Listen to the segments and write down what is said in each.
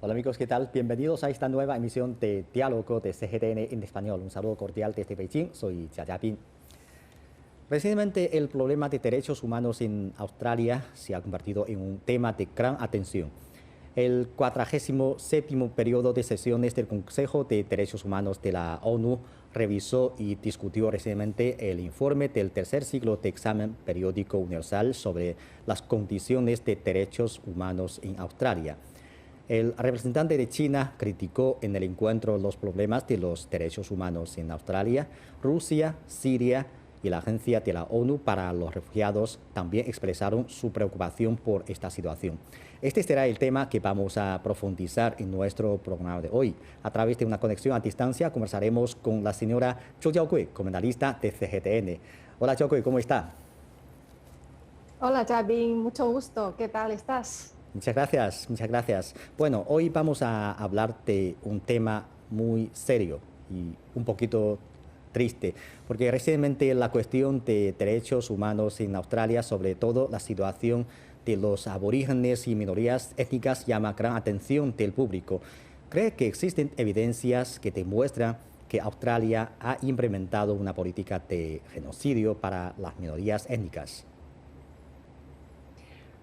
Hola amigos, ¿qué tal? Bienvenidos a esta nueva emisión de Diálogo de CGTN en español. Un saludo cordial desde Beijing, soy Jia Jiaping. Recientemente el problema de derechos humanos en Australia se ha convertido en un tema de gran atención. El 47º periodo de sesiones del Consejo de Derechos Humanos de la ONU revisó y discutió recientemente el informe del tercer ciclo de examen periódico universal sobre las condiciones de derechos humanos en Australia. El representante de China criticó en el encuentro los problemas de los derechos humanos en Australia. Rusia, Siria y la Agencia de la ONU para los Refugiados también expresaron su preocupación por esta situación. Este será el tema que vamos a profundizar en nuestro programa de hoy. A través de una conexión a distancia conversaremos con la señora Zhou Jiaogui, comentarista de CGTN. Hola Jiaogui, ¿cómo está? Hola, Javin, mucho gusto. ¿Qué tal estás? Muchas gracias, muchas gracias. Bueno, hoy vamos a hablar de un tema muy serio y un poquito triste, porque recientemente la cuestión de derechos humanos en Australia, sobre todo la situación de los aborígenes y minorías étnicas, llama gran atención del público. ¿Cree que existen evidencias que demuestran que Australia ha implementado una política de genocidio para las minorías étnicas?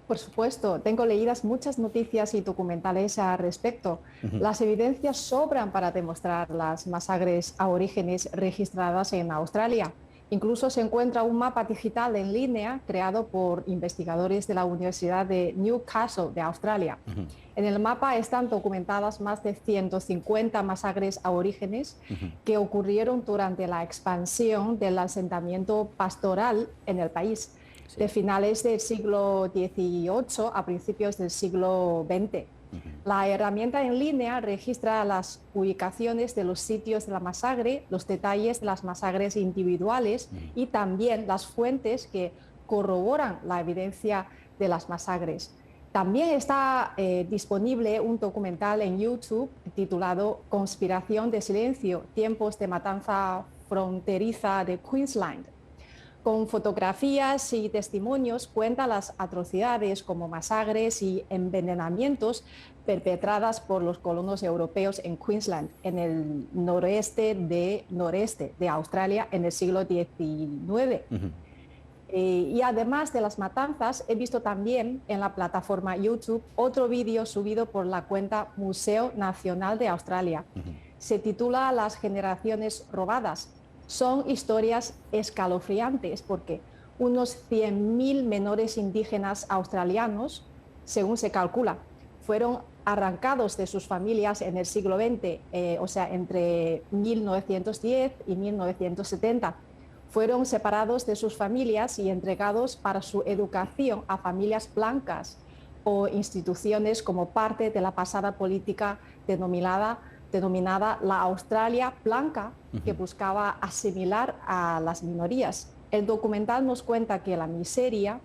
Por supuesto, tengo leídas muchas noticias y documentales al respecto. Ujú. Las evidencias sobran para demostrar las masacres aborígenes registradas en Australia. Incluso se encuentra un mapa digital en línea creado por investigadores de la Universidad de Newcastle de Australia. Ujú. En el mapa están documentadas más de 150 masacres aborígenes Ujú. que ocurrieron durante la expansión del asentamiento pastoral en el país, Sí. de finales del siglo XVIII a principios del siglo XX. Ujú. La herramienta en línea registra las ubicaciones de los sitios de la masacre, los detalles de las masacres individuales Ujú. y también las fuentes que corroboran la evidencia de las masacres. También está disponible un documental en YouTube titulado Conspiración de Silencio, tiempos de matanza fronteriza de Queensland. Con fotografías y testimonios cuenta las atrocidades como masacres y envenenamientos perpetradas por los colonos europeos en Queensland, en el noreste de Australia en el siglo XIX. Ujú. Y además de las matanzas, he visto también en la plataforma YouTube otro vídeo subido por la cuenta Museo Nacional de Australia. Ujú. Se titula Las generaciones robadas. Son historias escalofriantes porque unos 100.000 menores indígenas australianos, según se calcula, fueron arrancados de sus familias en el siglo XX, o sea, entre 1910 y 1970. Fueron separados de sus familias y entregados para su educación a familias blancas o instituciones como parte de la pasada política denominada la Australia Blanca, que Ujú. buscaba asimilar a las minorías. El documental nos cuenta que la miseria,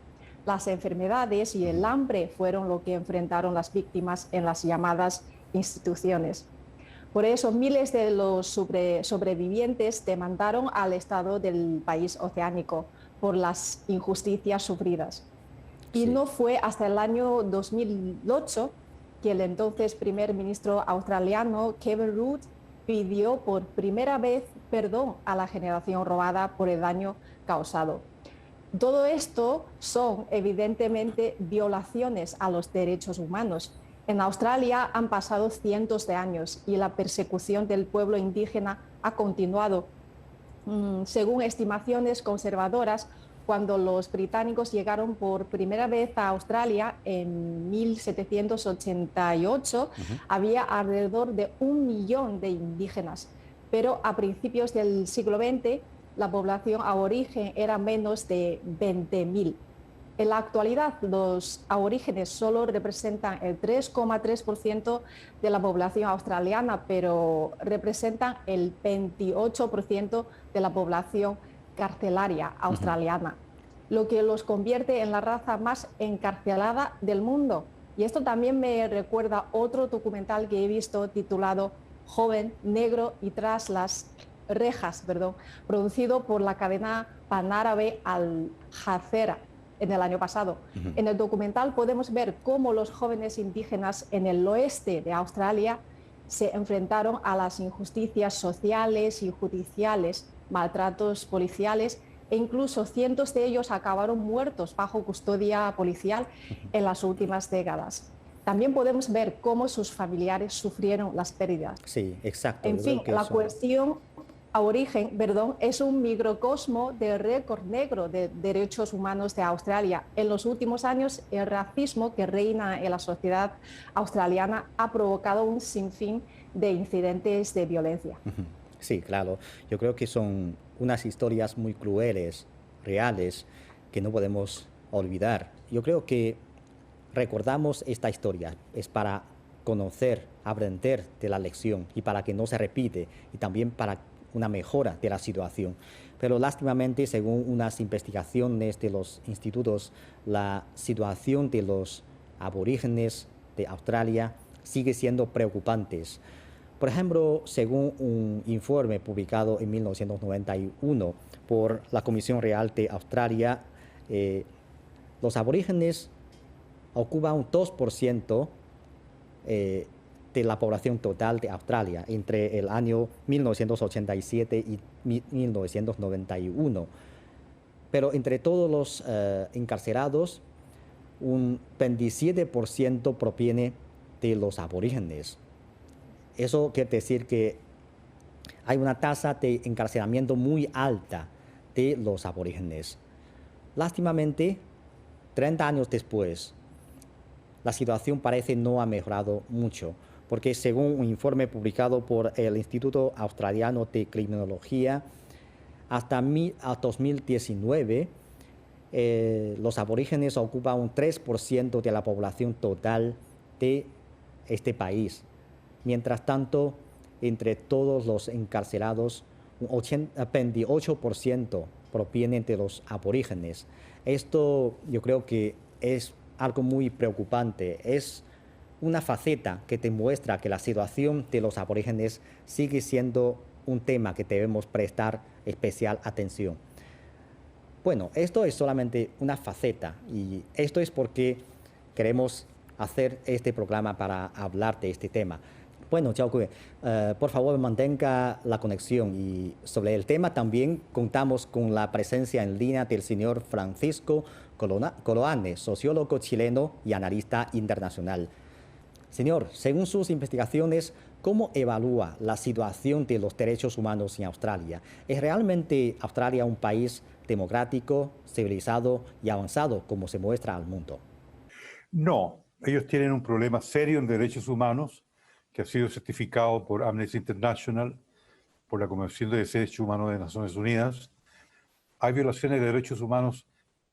las enfermedades y el Ujú. hambre fueron lo que enfrentaron las víctimas en las llamadas instituciones. Por eso, miles de los sobrevivientes demandaron al Estado del país oceánico por las injusticias sufridas. Y Sí. no fue hasta el año 2008 que el entonces primer ministro australiano Kevin Rudd pidió por primera vez perdón a la generación robada por el daño causado. Todo esto son evidentemente violaciones a los derechos humanos. En Australia han pasado cientos de años y la persecución del pueblo indígena ha continuado. Según estimaciones conservadoras, cuando los británicos llegaron por primera vez a Australia en 1788, Ujú. había alrededor de 1 millón de indígenas, pero a principios del siglo XX la población aborigen era menos de 20.000. En la actualidad, los aborígenes solo representan el 3,3% de la población australiana, pero representan el 28% de la población carcelaria Ujú. australiana, lo que los convierte en la raza más encarcelada del mundo. Y esto también me recuerda otro documental que he visto titulado Joven, Negro y tras las rejas, producido por la cadena panárabe Al Jazeera. en el año pasado. En el documental podemos ver cómo los jóvenes indígenas en el oeste de Australia se enfrentaron a las injusticias sociales y judiciales, maltratos policiales, e incluso cientos de ellos acabaron muertos bajo custodia policial en las últimas décadas. También podemos ver cómo sus familiares sufrieron las pérdidas. Sí, exacto. En fin, la cuestión aborigen, perdón, es un microcosmo del récord negro de derechos humanos de Australia. En los últimos años, el racismo que reina en la sociedad australiana ha provocado un sinfín de incidentes de violencia. Sí, claro. Yo creo que son unas historias muy crueles, reales, que no podemos olvidar. Yo creo que recordamos esta historia es para conocer, aprender de la lección y para que no se repite y también para una mejora de la situación. Pero lástimamente, según unas investigaciones de los institutos, la situación de los aborígenes de Australia sigue siendo preocupante. Por ejemplo, según un informe publicado en 1991 por la Comisión Real de Australia, los aborígenes ocupan un 2% de la población total de Australia entre el año 1987 y 1991. Pero entre todos los encarcelados, un 27% proviene de los aborígenes. Eso quiere decir que hay una tasa de encarcelamiento muy alta de los aborígenes. Lástimamente, 30 años después, la situación parece no ha mejorado mucho, porque según un informe publicado por el Instituto Australiano de Criminología, hasta 2019, los aborígenes ocupan un 3% de la población total de este país. Mientras tanto, entre todos los encarcelados, un 28% provienen de los aborígenes. Esto yo creo que es algo muy preocupante. Es una faceta que demuestra que la situación de los aborígenes sigue siendo un tema que debemos prestar especial atención. Bueno, esto es solamente una faceta y esto es porque queremos hacer este programa para hablar de este tema. Bueno, Chao Kui, por favor mantenga la conexión y sobre el tema también contamos con la presencia en línea del señor Francisco Coloane, sociólogo chileno y analista internacional. Señor, según sus investigaciones, ¿cómo evalúa la situación de los derechos humanos en Australia? ¿Es realmente Australia un país democrático, civilizado y avanzado como se muestra al mundo? No, ellos tienen un problema serio en derechos humanos que ha sido certificado por Amnesty International, por la Convención de Derechos Humanos de Naciones Unidas. Hay violaciones de derechos humanos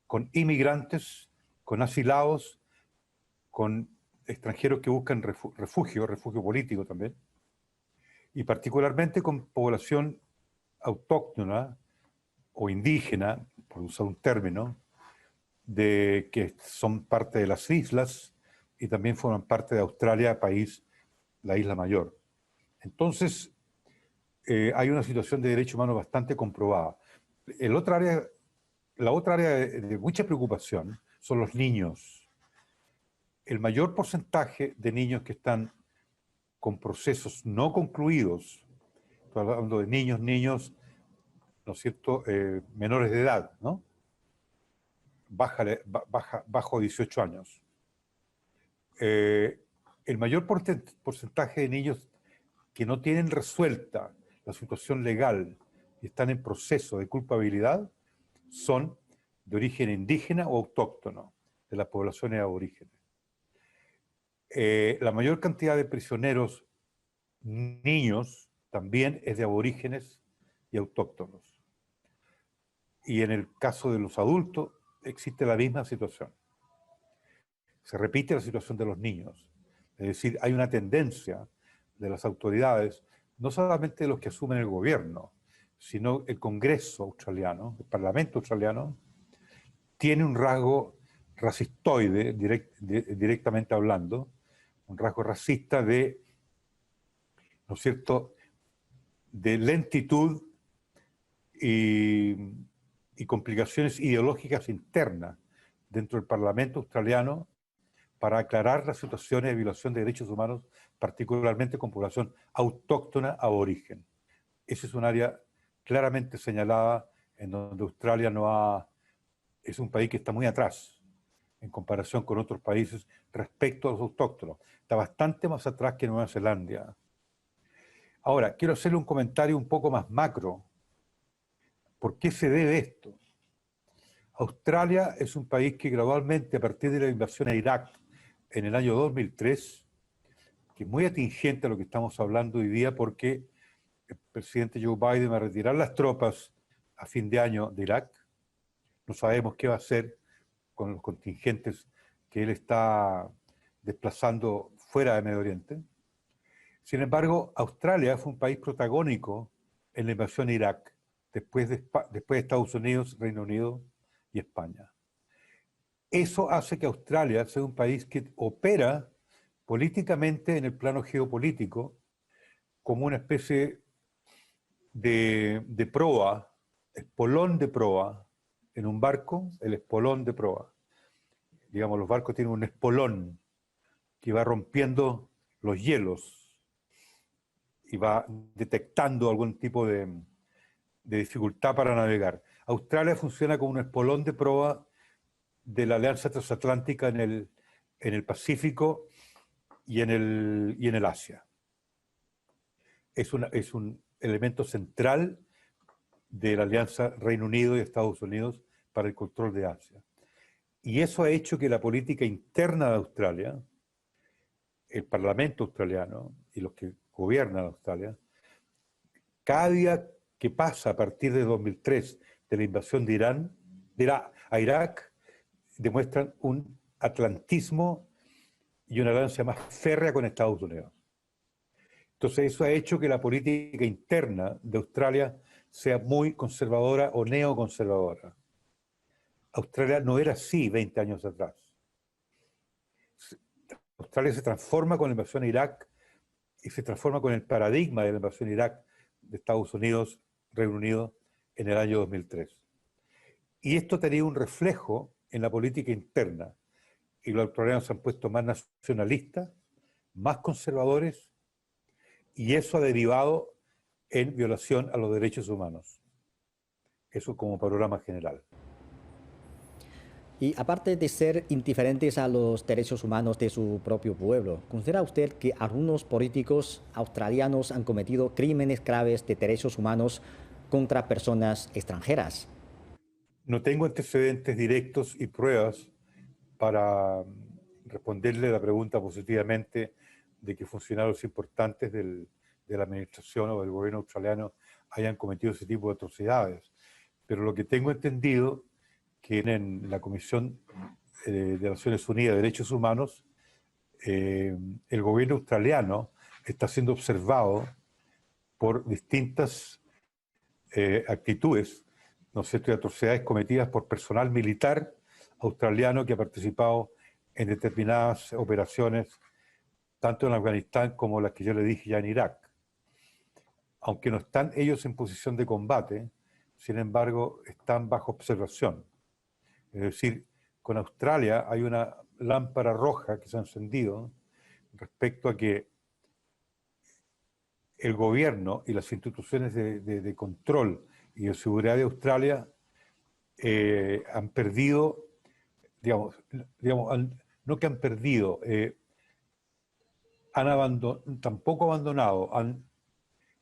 con inmigrantes, con asilados, con extranjeros que buscan refugio político también, y particularmente con población autóctona o indígena, por usar un término, de que son parte de las islas y también forman parte de Australia, país, la isla mayor. Entonces, hay una situación de derechos humanos bastante comprobada. La otra área de mucha preocupación son los niños. El mayor porcentaje de niños que están con procesos no concluidos, estoy hablando de niños, ¿no es cierto?, menores de edad, ¿no? Bajo 18 años. El mayor porcentaje de niños que no tienen resuelta la situación legal y están en proceso de culpabilidad son de origen indígena o autóctono, de las poblaciones aborígenes. La mayor cantidad de prisioneros niños también es de aborígenes y autóctonos. Y en el caso de los adultos existe la misma situación. Se repite la situación de los niños. Es decir, hay una tendencia de las autoridades, no solamente de los que asumen el gobierno, sino el Congreso australiano, el Parlamento australiano, tiene un rasgo racistoide, directamente hablando, un rasgo racista de, ¿no es cierto?, de lentitud y complicaciones ideológicas internas dentro del Parlamento australiano para aclarar las situaciones de violación de derechos humanos, particularmente con población autóctona aborigen. Ese es un área claramente señalada en donde Australia es un país que está muy atrás en comparación con otros países respecto a los autóctonos. Está bastante más atrás que Nueva Zelanda. Ahora, quiero hacerle un comentario un poco más macro. ¿Por qué se debe esto? Australia es un país que gradualmente, a partir de la invasión a Irak en el año 2003, que es muy atingente a lo que estamos hablando hoy día, porque el presidente Joe Biden va a retirar las tropas a fin de año de Irak. No sabemos qué va a hacer con los contingentes que él está desplazando fuera de Medio Oriente. Sin embargo, Australia fue un país protagónico en la invasión a Irak, después de Estados Unidos, Reino Unido y España. Eso hace que Australia sea un país que opera políticamente en el plano geopolítico como una especie de proa, espolón de proa, en un barco, el espolón de proa. Digamos, los barcos tienen un espolón que va rompiendo los hielos y va detectando algún tipo de dificultad para navegar. Australia funciona como un espolón de proa de la Alianza Transatlántica en el Pacífico y en el Asia. Es un elemento central de la Alianza Reino Unido y Estados Unidos para el control de Asia. Y eso ha hecho que la política interna de Australia, el Parlamento australiano y los que gobiernan Australia, cada día que pasa a partir de 2003, de la invasión a Irak, demuestran un atlantismo y una alianza más férrea con Estados Unidos. Entonces eso ha hecho que la política interna de Australia sea muy conservadora o neoconservadora. Australia no era así 20 años atrás. Australia se transforma con la invasión a Irak y se transforma con el paradigma de la invasión a Irak de Estados Unidos, Reino Unido, en el año 2003. Y esto tenía un reflejo en la política interna. Y los australianos se han puesto más nacionalistas, más conservadores, y eso ha derivado en violación a los derechos humanos. Eso como panorama general. Y aparte de ser indiferentes a los derechos humanos de su propio pueblo, ¿considera usted que algunos políticos australianos han cometido crímenes graves de derechos humanos contra personas extranjeras? No tengo antecedentes directos y pruebas para responderle la pregunta positivamente de que funcionarios importantes de la administración o del gobierno australiano hayan cometido ese tipo de atrocidades. Pero lo que tengo entendido que en la Comisión de Naciones Unidas de Derechos Humanos, el gobierno australiano está siendo observado por distintas actitudes, ¿no es cierto?, de atrocidades cometidas por personal militar australiano que ha participado en determinadas operaciones, tanto en Afganistán como las que yo le dije ya en Irak. Aunque no están ellos en posición de combate, sin embargo, están bajo observación. Es decir, con Australia hay una lámpara roja que se ha encendido respecto a que el gobierno y las instituciones de control y de seguridad de Australia han perdido, no que han perdido, tampoco abandonado,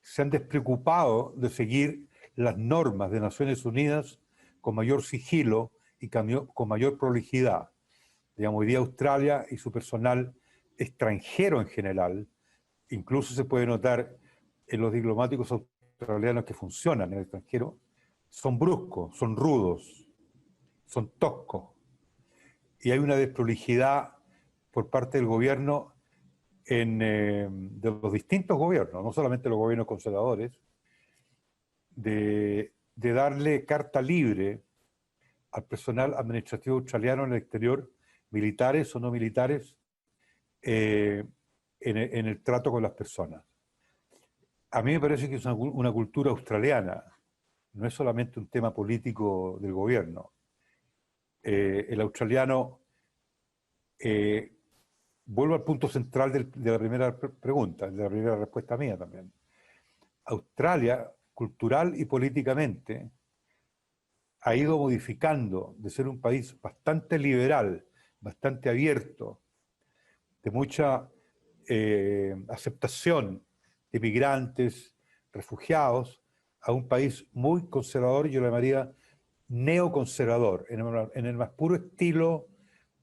se han despreocupado de seguir las normas de Naciones Unidas con mayor sigilo y con mayor prolijidad. Hoy día Australia y su personal extranjero en general, incluso se puede notar en los diplomáticos australianos que funcionan en el extranjero, son bruscos, son rudos, son toscos. Y hay una desprolijidad por parte del gobierno de los distintos gobiernos, no solamente los gobiernos conservadores, de darle carta libre al personal administrativo australiano en el exterior, militares o no militares, en el trato con las personas. A mí me parece que es una cultura australiana, no es solamente un tema político del gobierno. el australiano, vuelvo al punto central de la primera pregunta, de la primera respuesta mía también. Australia, cultural y políticamente, ha ido modificando de ser un país bastante liberal, bastante abierto, de mucha aceptación de migrantes, refugiados, a un país muy conservador, yo lo llamaría neoconservador, en el más puro estilo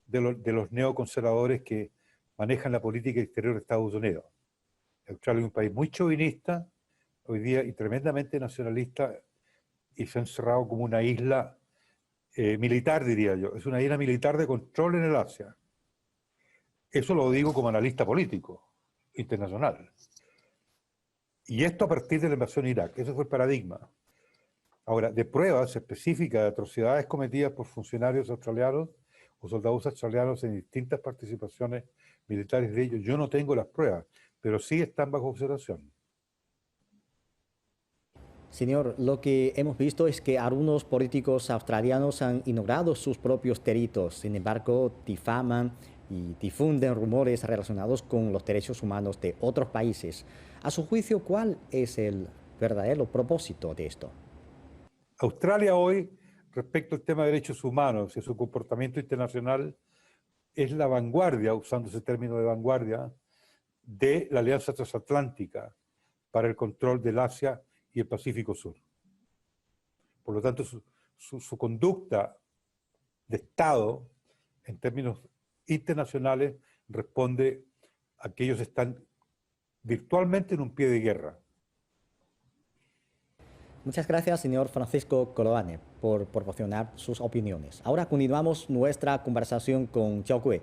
de los neoconservadores que manejan la política exterior de Estados Unidos. Australia es un país muy chauvinista, hoy día, y tremendamente nacionalista, y se ha encerrado como una isla militar, diría yo. Es una isla militar de control en el Asia. Eso lo digo como analista político internacional. Y esto a partir de la invasión de Irak. Ese fue el paradigma. Ahora, de pruebas específicas de atrocidades cometidas por funcionarios australianos o soldados australianos en distintas participaciones militares de ellos, yo no tengo las pruebas, pero sí están bajo observación. Señor, lo que hemos visto es que algunos políticos australianos han ignorado sus propios delitos, sin embargo, difaman y difunden rumores relacionados con los derechos humanos de otros países. A su juicio, ¿cuál es el verdadero propósito de esto? Australia hoy, respecto al tema de derechos humanos y su comportamiento internacional, es la vanguardia, usando ese término de vanguardia, de la Alianza Transatlántica para el control del Asia y el Pacífico Sur. Por lo tanto, su conducta de Estado, en términos internacionales, responde a que ellos están virtualmente en un pie de guerra. Muchas gracias, señor Francisco Coloane, por proporcionar sus opiniones. Ahora continuamos nuestra conversación con Xiao Gui.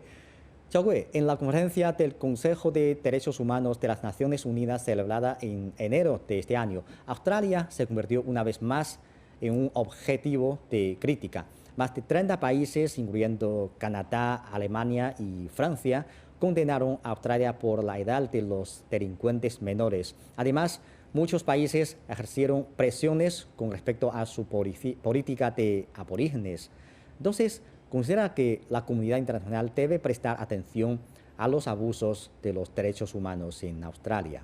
Xiao Gui, en la conferencia del Consejo de Derechos Humanos de las Naciones Unidas celebrada en enero de este año, Australia se convirtió una vez más en un objetivo de crítica. Más de 30 países, incluyendo Canadá, Alemania y Francia, condenaron a Australia por la edad de los delincuentes menores. Además, muchos países ejercieron presiones con respecto a su política de aborígenes. Entonces, ¿considera que la comunidad internacional debe prestar atención a los abusos de los derechos humanos en Australia?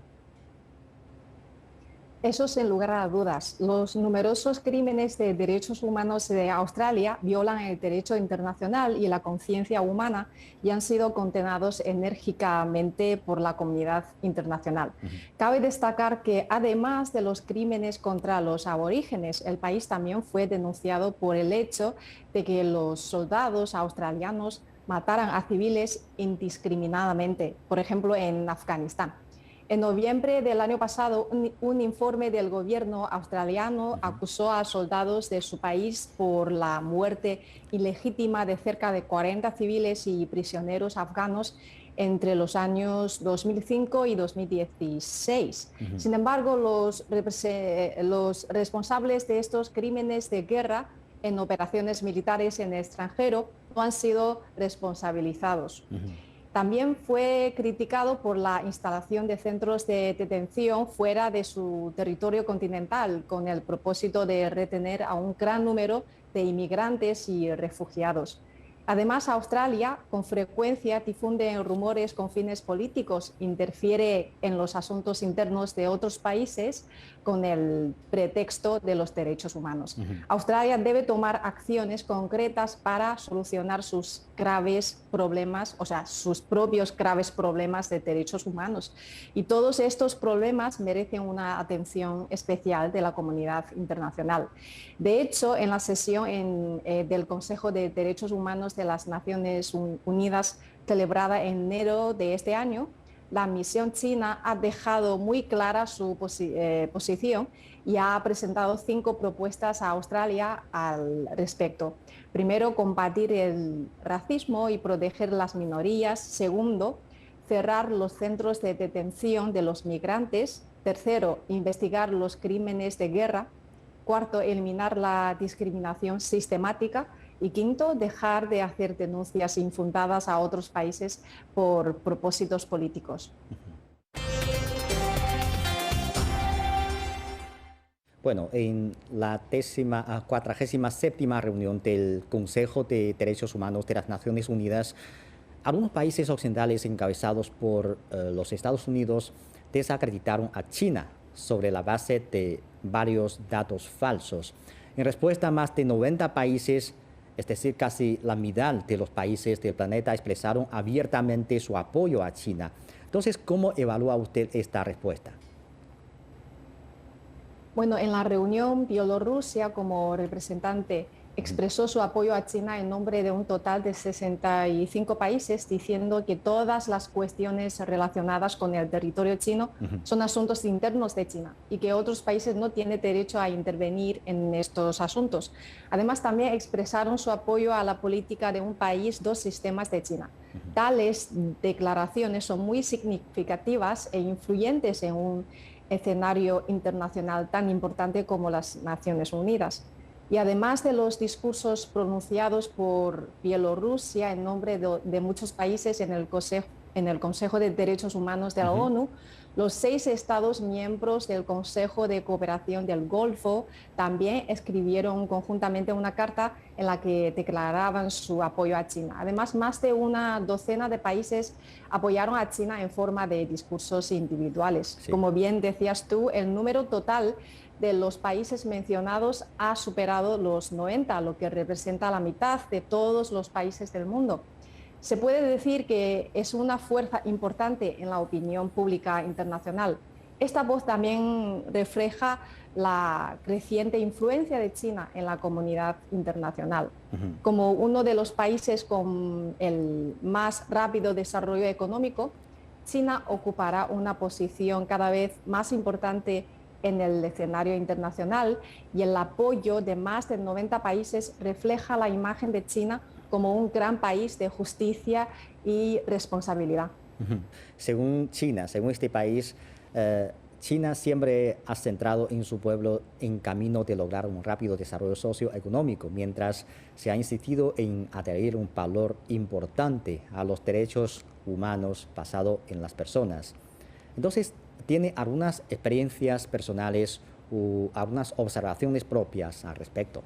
Eso sin lugar a dudas. Los numerosos crímenes de derechos humanos de Australia violan el derecho internacional y la conciencia humana y han sido condenados enérgicamente por la comunidad internacional. Cabe destacar que además de los crímenes contra los aborígenes, el país también fue denunciado por el hecho de que los soldados australianos mataran a civiles indiscriminadamente, por ejemplo en Afganistán. En noviembre del año pasado, un informe del gobierno australiano acusó a soldados de su país por la muerte ilegítima de cerca de 40 civiles y prisioneros afganos entre los años 2005 y 2016. Sin embargo, los responsables de estos crímenes de guerra en operaciones militares en el extranjero no han sido responsabilizados. También fue criticado por la instalación de centros de detención fuera de su territorio continental, con el propósito de retener a un gran número de inmigrantes y refugiados. Además, Australia con frecuencia difunde rumores con fines políticos, interfiere en los asuntos internos de otros países con el pretexto de los derechos humanos. Australia debe tomar acciones concretas para solucionar sus graves problemas, o sea, sus propios graves problemas de derechos humanos. Y todos estos problemas merecen una atención especial de la comunidad internacional. De hecho, en la sesión del Consejo de Derechos Humanos de las Naciones Unidas celebrada en enero de este año, la misión china ha dejado muy clara su posición y ha presentado 5 propuestas a Australia al respecto. Primero, combatir el racismo y proteger las minorías. Segundo, cerrar los centros de detención de los migrantes. Tercero, investigar los crímenes de guerra. Cuarto, eliminar la discriminación sistemática. Y quinto, dejar de hacer denuncias infundadas a otros países por propósitos políticos. Bueno, en la 47ª reunión del Consejo de Derechos Humanos de las Naciones Unidas, algunos países occidentales encabezados por los Estados Unidos desacreditaron a China sobre la base de varios datos falsos. En respuesta, más de 90 países, es decir, casi la mitad de los países del planeta, expresaron abiertamente su apoyo a China. Entonces, ¿cómo evalúa usted esta respuesta? Bueno, en la reunión, Bielorrusia, como representante, expresó su apoyo a China en nombre de un total de 65 países, diciendo que todas las cuestiones relacionadas con el territorio chino son asuntos internos de China y que otros países no tienen derecho a intervenir en estos asuntos. Además, también expresaron su apoyo a la política de un país, dos sistemas de China. Tales declaraciones son muy significativas e influyentes en un escenario internacional tan importante como las Naciones Unidas. Y además de los discursos pronunciados por Bielorrusia en nombre de muchos países en el Consejo de Derechos Humanos de la ONU, los 6 Estados miembros del Consejo de Cooperación del Golfo también escribieron conjuntamente una carta en la que declaraban su apoyo a China. Además, más de una docena de países apoyaron a China en forma de discursos individuales. Sí. Como bien decías tú, el número total de los países mencionados ha superado los 90, lo que representa la mitad de todos los países del mundo. Se puede decir que es una fuerza importante en la opinión pública internacional. Esta voz también refleja la creciente influencia de China en la comunidad internacional. Como uno de los países con el más rápido desarrollo económico, China ocupará una posición cada vez más importante en el escenario internacional y el apoyo de más de 90 países refleja la imagen de China como un gran país de justicia y responsabilidad. Según China, según este país, China siempre ha centrado en su pueblo en camino de lograr un rápido desarrollo socioeconómico, mientras se ha insistido en adherir un valor importante a los derechos humanos basado en las personas. Entonces, ¿tiene algunas experiencias personales o algunas observaciones propias al respecto?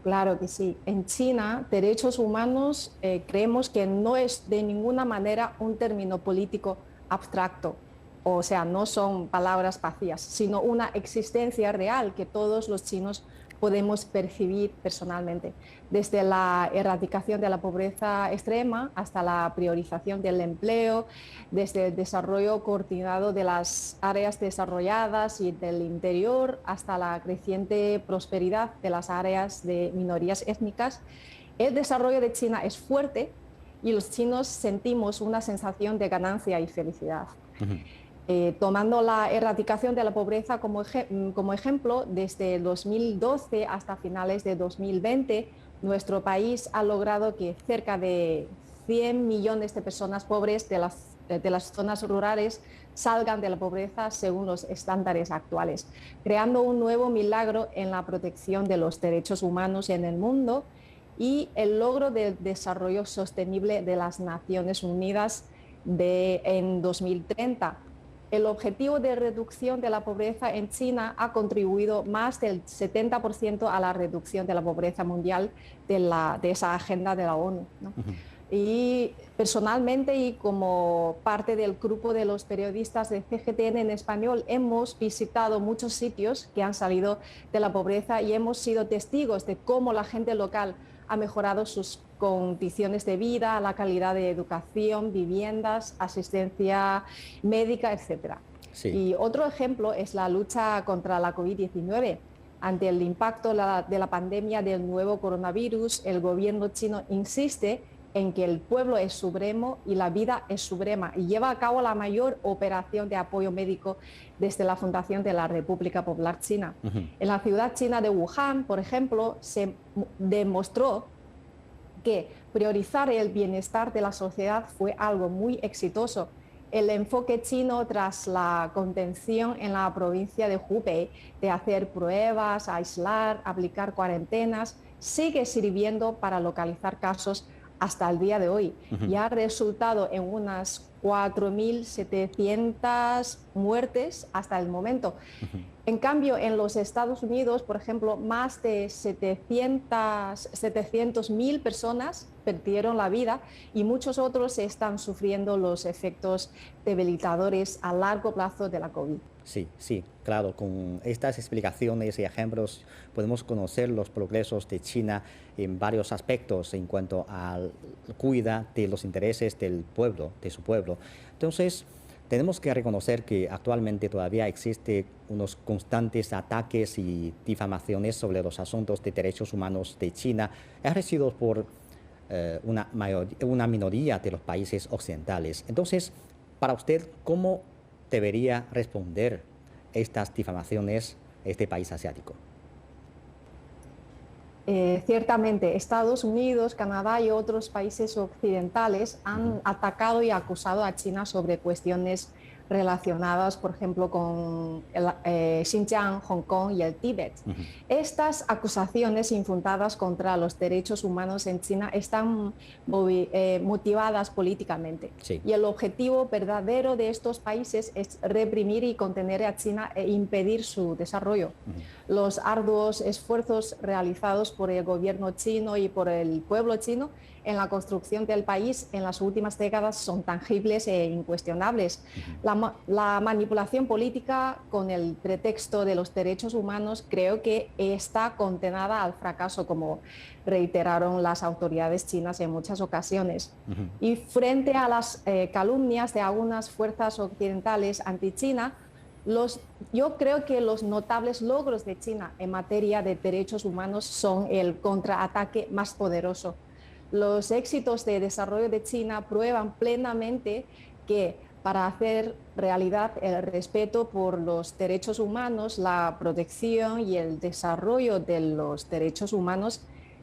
Claro que sí. En China, derechos humanos creemos que no es de ninguna manera un término político abstracto. O sea, no son palabras vacías, sino una existencia real que todos los chinos podemos percibir personalmente, desde la erradicación de la pobreza extrema hasta la priorización del empleo, desde el desarrollo coordinado de las áreas desarrolladas y del interior hasta la creciente prosperidad de las áreas de minorías étnicas. El desarrollo de China es fuerte y los chinos sentimos una sensación de ganancia y felicidad. Tomando la erradicación de la pobreza como ejemplo, desde 2012 hasta finales de 2020, nuestro país ha logrado que cerca de 100 millones de personas pobres de las zonas rurales salgan de la pobreza según los estándares actuales, creando un nuevo milagro en la protección de los derechos humanos en el mundo y el logro del desarrollo sostenible de las Naciones Unidas en 2030. El objetivo de reducción de la pobreza en China ha contribuido más del 70% a la reducción de la pobreza mundial de esa agenda de la ONU, ¿no? Y personalmente y como parte del grupo de los periodistas de CGTN en español, hemos visitado muchos sitios que han salido de la pobreza y hemos sido testigos de cómo la gente local ha mejorado sus condiciones de vida, la calidad de educación, viviendas, asistencia médica, etc. Sí. Y otro ejemplo es la lucha contra la COVID-19. Ante el impacto de la pandemia del nuevo coronavirus, el gobierno chino insiste en que el pueblo es supremo y la vida es suprema y lleva a cabo la mayor operación de apoyo médico desde la fundación de la República Popular China. En la ciudad china de Wuhan, por ejemplo, se demostró que priorizar el bienestar de la sociedad fue algo muy exitoso. El enfoque chino tras la contención en la provincia de Hubei de hacer pruebas, aislar, aplicar cuarentenas, sigue sirviendo para localizar casos hasta el día de hoy y ha resultado en unas 4.700 muertes hasta el momento. En cambio, en los Estados Unidos, por ejemplo, más de 700.000 personas perdieron la vida y muchos otros están sufriendo los efectos debilitadores a largo plazo de la COVID. Sí, sí, claro, con estas explicaciones y ejemplos podemos conocer los progresos de China en varios aspectos en cuanto al cuidado de los intereses del pueblo, de su pueblo. Entonces, tenemos que reconocer que actualmente todavía existen unos constantes ataques y difamaciones sobre los asuntos de derechos humanos de China, ejercidos por una minoría de los países occidentales. Entonces, para usted, ¿cómo debería responder estas difamaciones este país asiático? Ciertamente, Estados Unidos, Canadá y otros países occidentales han atacado y acusado a China sobre cuestiones relacionadas, por ejemplo, con Xinjiang, Hong Kong y el Tíbet. Estas acusaciones infundadas contra los derechos humanos en China están motivadas políticamente. Sí. Y el objetivo verdadero de estos países es reprimir y contener a China e impedir su desarrollo. Los arduos esfuerzos realizados por el gobierno chino y por el pueblo chino en la construcción del país en las últimas décadas son tangibles e incuestionables. La manipulación política con el pretexto de los derechos humanos creo que está condenada al fracaso, como reiteraron las autoridades chinas en muchas ocasiones. Y frente a las calumnias de algunas fuerzas occidentales anti-China, yo creo que los notables logros de China en materia de derechos humanos son el contraataque más poderoso. Los éxitos de desarrollo de China prueban plenamente que para hacer realidad el respeto por los derechos humanos, la protección y el desarrollo de los derechos humanos,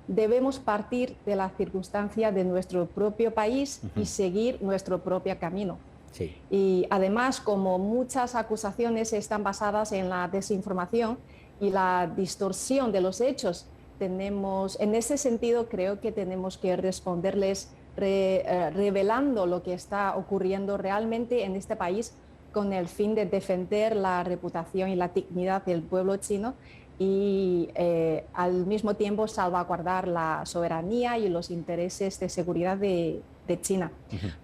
debemos partir de la circunstancia de nuestro propio país y seguir nuestro propio camino. Sí. Y además, como muchas acusaciones están basadas en la desinformación y la distorsión de los hechos, en ese sentido creo que tenemos que responderles revelando lo que está ocurriendo realmente en este país con el fin de defender la reputación y la dignidad del pueblo chino y al mismo tiempo salvaguardar la soberanía y los intereses de seguridad de China.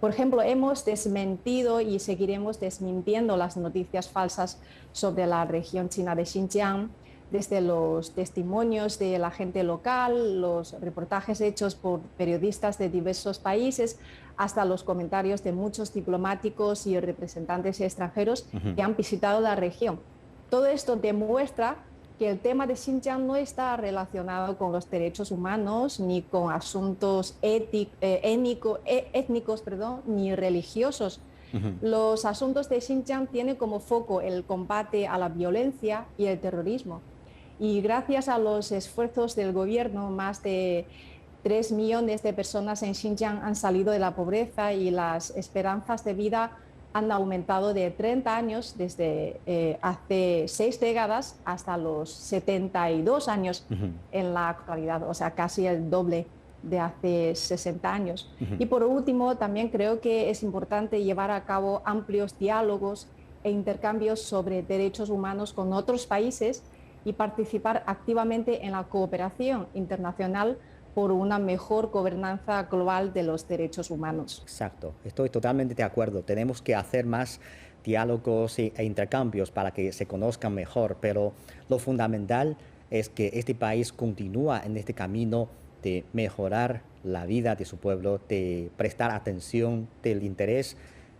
Por ejemplo, hemos desmentido y seguiremos desmintiendo las noticias falsas sobre la región china de Xinjiang, desde los testimonios de la gente local, los reportajes hechos por periodistas de diversos países, hasta los comentarios de muchos diplomáticos y representantes extranjeros que han visitado la región. Todo esto demuestra que el tema de Xinjiang no está relacionado con los derechos humanos, ni con asuntos étnicos, ni religiosos. Los asuntos de Xinjiang tienen como foco el combate a la violencia y el terrorismo. Y gracias a los esfuerzos del gobierno, más de 3 millones de personas en Xinjiang han salido de la pobreza y las esperanzas de vida han aumentado de 30 años desde hace 6 décadas hasta los 72 años en la actualidad, o sea, casi el doble de hace 60 años. Y por último, también creo que es importante llevar a cabo amplios diálogos e intercambios sobre derechos humanos con otros países y participar activamente en la cooperación internacional por una mejor gobernanza global de los derechos humanos. Exacto, estoy totalmente de acuerdo. Tenemos que hacer más diálogos e intercambios para que se conozcan mejor, pero lo fundamental es que este país continúa en este camino de mejorar la vida de su pueblo, de prestar atención del interés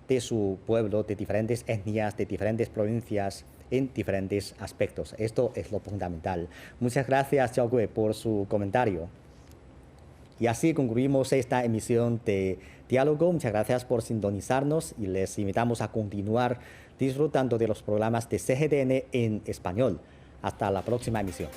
de su pueblo, de diferentes etnias, de diferentes provincias, en diferentes aspectos. Esto es lo fundamental. Muchas gracias, Xiao Gui, por su comentario. Y así concluimos esta emisión de Diálogo. Muchas gracias por sintonizarnos y les invitamos a continuar disfrutando de los programas de CGTN en español. Hasta la próxima emisión.